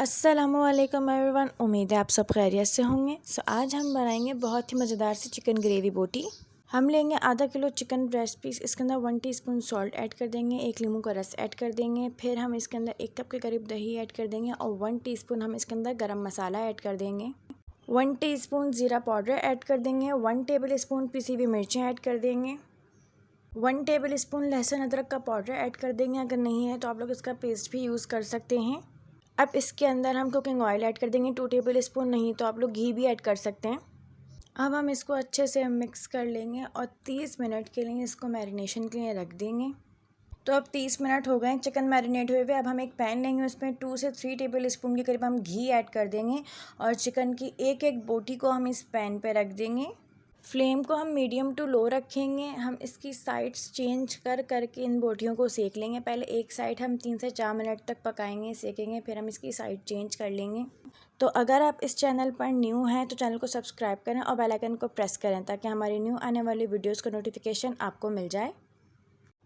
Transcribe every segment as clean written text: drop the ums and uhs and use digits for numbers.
अस्सलामुअलैकुम एवरीवन, उम्मीद है आप सब खैरियत से होंगे। आज हम बनाएंगे बहुत ही मज़ेदार सी चिकन ग्रेवी बोटी। हम लेंगे आधा किलो चिकन ब्रेस्ट पीस, इसके अंदर 1 टीस्पून सॉल्ट ऐड कर देंगे, 1 नींबू का रस ऐड कर देंगे, फिर हम इसके अंदर 1 कप के करीब दही ऐड कर देंगे और 1 टीस्पून हम इसके अंदर गरम मसाला ऐड कर देंगे, 1 टीस्पून ज़ीरा पाउडर ऐड कर देंगे, 1 टेबल स्पून पिसी हुई मिर्चें ऐड कर देंगे, 1 टेबल स्पून लहसुन अदरक का पाउडर ऐड कर देंगे। अगर नहीं है तो आप लोग इसका पेस्ट भी यूज़ कर सकते हैं। अब इसके अंदर हम कुकिंग ऑयल ऐड कर देंगे 2 टेबल स्पून, नहीं तो आप लोग घी भी ऐड कर सकते हैं। अब हम इसको अच्छे से मिक्स कर लेंगे और 30 मिनट के लिए इसको मैरिनेशन के लिए रख देंगे। तो अब 30 मिनट हो गए चिकन मैरिनेट हुए हुए। अब हम एक पैन लेंगे, उसमें 2 से 3 टेबल स्पून के करीब हम घी ऐड कर देंगे और चिकन की एक एक बोटी को हम इस पैन पे रख देंगे। फ्लेम को हम मीडियम टू लो रखेंगे। हम इसकी साइड्स चेंज करके इन बोटियों को सेक लेंगे। पहले एक साइड हम 3 से 4 मिनट तक पकाएंगे, सेकेंगे, फिर हम इसकी साइड चेंज कर लेंगे। तो अगर आप इस चैनल पर न्यू हैं तो चैनल को सब्सक्राइब करें और बेल आइकन को प्रेस करें ताकि हमारी न्यू आने वाली वीडियोज़ का नोटिफिकेशन आपको मिल जाए।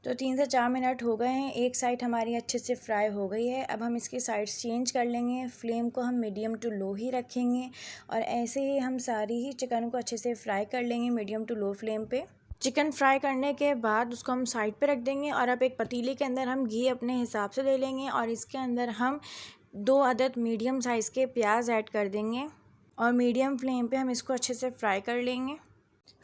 तो 3 से 4 मिनट हो गए हैं, एक साइड हमारी अच्छे से फ्राई हो गई है। अब हम इसकी साइड्स चेंज कर लेंगे। फ्लेम को हम मीडियम टू लो ही रखेंगे और ऐसे ही हम सारी ही चिकन को अच्छे से फ्राई कर लेंगे मीडियम टू लो फ्लेम पे। चिकन फ्राई करने के बाद उसको हम साइड पे रख देंगे और अब एक पतीले के अंदर हम घी अपने हिसाब से ले लेंगे और इसके अंदर हम 2 अदद मीडियम साइज़ के प्याज ऐड कर देंगे और मीडियम फ्लेम पे हम इसको अच्छे से फ्राई कर लेंगे।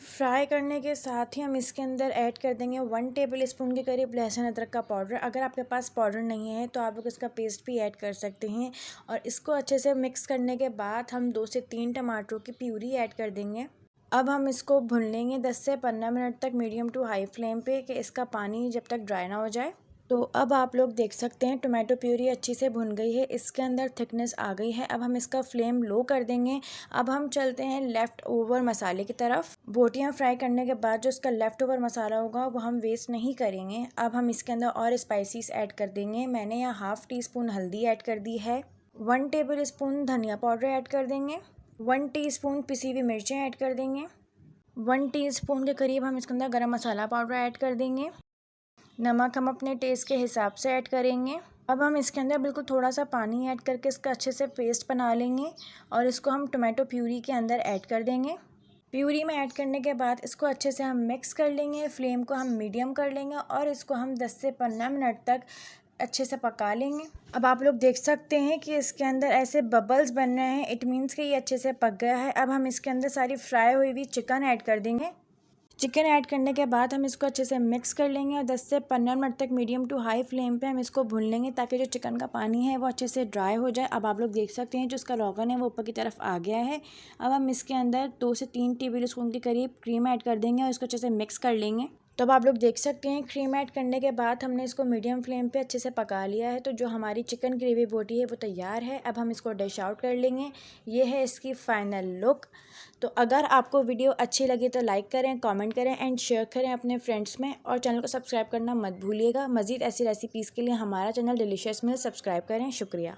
फ्राई करने के साथ ही हम इसके अंदर ऐड कर देंगे 1 टेबल स्पून के करीब लहसुन अदरक का पाउडर। अगर आपके पास पाउडर नहीं है तो आप लोग इसका पेस्ट भी ऐड कर सकते हैं और इसको अच्छे से मिक्स करने के बाद हम 2 से 3 टमाटरों की प्यूरी ऐड कर देंगे। अब हम इसको भून लेंगे 10 से 15 मिनट तक मीडियम टू हाई फ्लेम पे कि इसका पानी जब तक ड्राई ना हो जाए। तो अब आप लोग देख सकते हैं टोमेटो प्यूरी अच्छी से भुन गई है, इसके अंदर थिकनेस आ गई है। अब हम इसका फ्लेम लो कर देंगे। अब हम चलते हैं लेफ़्ट ओवर मसाले की तरफ। बोटियां फ्राई करने के बाद जो इसका लेफ़्ट ओवर मसाला होगा वो हम वेस्ट नहीं करेंगे। अब हम इसके अंदर और स्पाइसेस ऐड कर देंगे। मैंने यहाँ हाफ़ टी स्पून हल्दी ऐड कर दी है, 1 टेबल स्पून धनिया पाउडर ऐड कर देंगे, 1 टीस्पून पिसी हुई मिर्चें ऐड कर देंगे, 1 टीस्पून के करीब हम इसके अंदर गरम मसाला पाउडर ऐड कर देंगे। नमक हम अपने टेस्ट के हिसाब से ऐड करेंगे। अब हम इसके अंदर बिल्कुल थोड़ा सा पानी ऐड करके इसका अच्छे से पेस्ट बना लेंगे और इसको हम टोमेटो प्यूरी के अंदर ऐड कर देंगे। प्यूरी में ऐड करने के बाद इसको अच्छे से हम मिक्स कर लेंगे। फ्लेम को हम मीडियम कर लेंगे और इसको हम 10 से 15 मिनट तक अच्छे से पका लेंगे। अब आप लोग देख सकते हैं कि इसके अंदर ऐसे बबल्स बन रहे हैं, इट मीन्स कि ये अच्छे से पक गया है। अब हम इसके अंदर सारी फ्राई हुई हुई चिकन ऐड कर देंगे। चिकन ऐड करने के बाद हम इसको अच्छे से मिक्स कर लेंगे और 10 से 15 मिनट तक मीडियम टू हाई फ्लेम पे हम इसको भून लेंगे ताकि जो चिकन का पानी है वो अच्छे से ड्राई हो जाए। अब आप लोग देख सकते हैं जो इसका रोगन है वो ऊपर की तरफ आ गया है। अब हम इसके अंदर 2 से 3 टेबल स्पून के करीब क्रीम ऐड कर देंगे और इसको अच्छे से मिक्स कर लेंगे। तो अब आप लोग देख सकते हैं क्रीम ऐड करने के बाद हमने इसको मीडियम फ्लेम पे अच्छे से पका लिया है। तो जो हमारी चिकन ग्रेवी बोटी है वो तैयार है। अब हम इसको डिश आउट कर लेंगे। ये है इसकी फ़ाइनल लुक। तो अगर आपको वीडियो अच्छी लगी तो लाइक करें, कमेंट करें एंड शेयर करें अपने फ्रेंड्स में और चैनल को सब्सक्राइब करना मत भूलिएगा। मज़ीद ऐसी रेसिपीज़ के लिए हमारा चैनल डिलीशियस मील सब्सक्राइब करें। शुक्रिया।